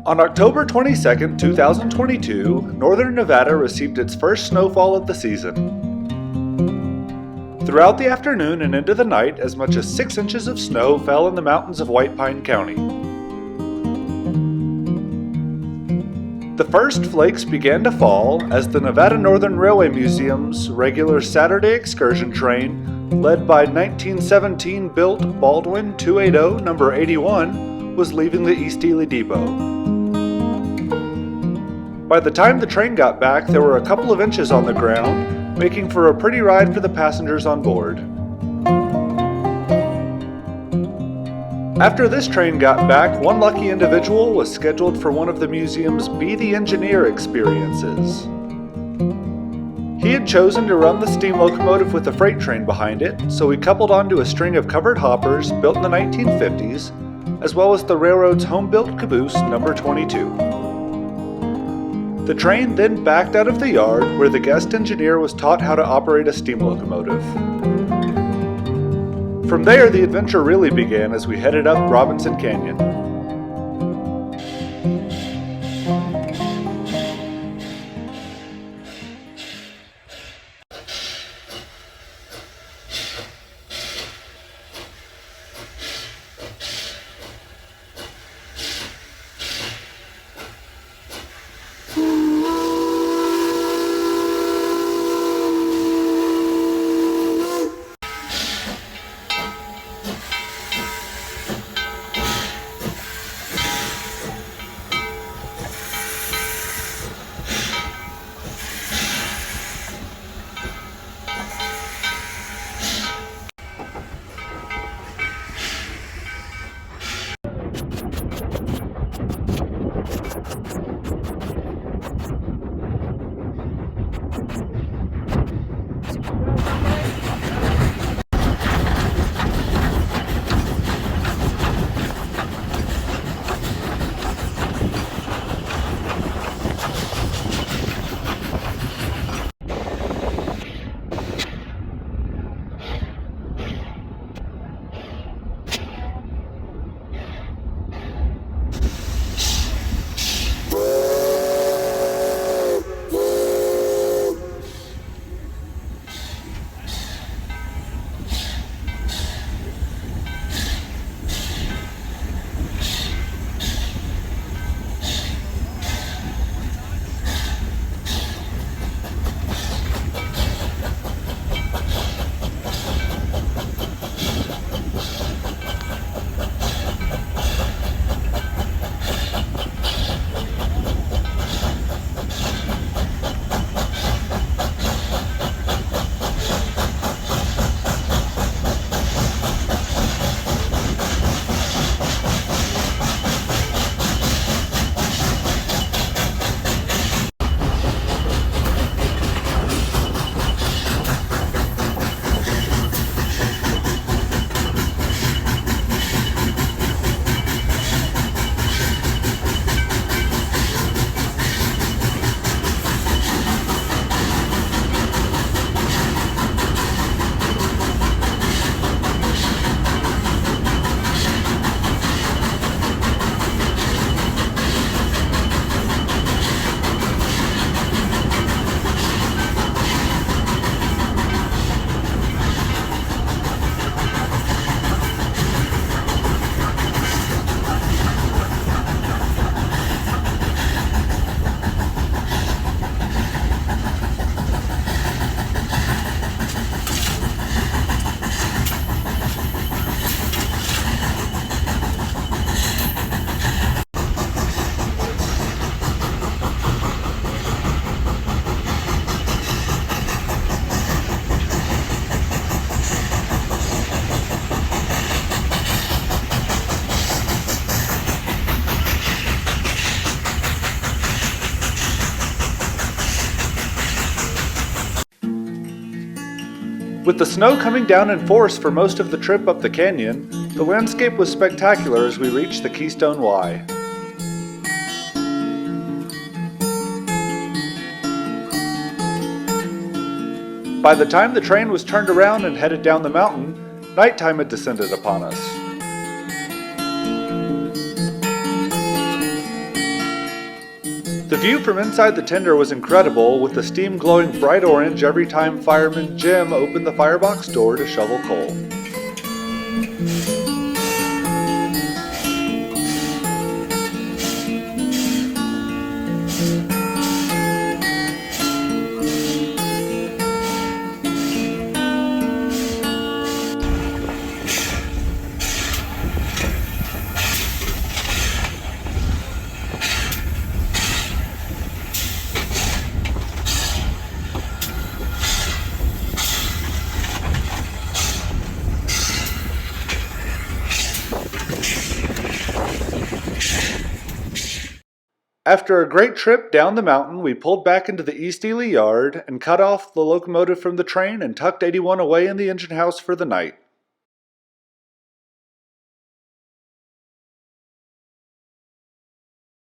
On October 22, 2022, northern Nevada received its first snowfall of the season. Throughout the afternoon and into the night, as much as 6 inches of snow fell in the mountains of White Pine County. The first flakes began to fall as the Nevada Northern Railway Museum's regular Saturday excursion train, led by 1917-built Baldwin 280 number 81, was leaving the East Ely Depot. By the time the train got back, there were a couple of inches on the ground, making for a pretty ride for the passengers on board. After this train got back, one lucky individual was scheduled for one of the museum's Be the Engineer experiences. He had chosen to run the steam locomotive with a freight train behind it, so he coupled onto a string of covered hoppers built in the 1950s, as well as the railroad's home-built caboose number 22. The train then backed out of the yard where the guest engineer was taught how to operate a steam locomotive. From there, the adventure really began as we headed up Robinson Canyon. With the snow coming down in force for most of the trip up the canyon, the landscape was spectacular as we reached the Keystone Y. By the time the train was turned around and headed down the mountain, nighttime had descended upon us. The view from inside the tender was incredible, with the steam glowing bright orange every time fireman Jim opened the firebox door to shovel coal. After a great trip down the mountain, we pulled back into the East Ely yard and cut off the locomotive from the train and tucked 81 away in the engine house for the night.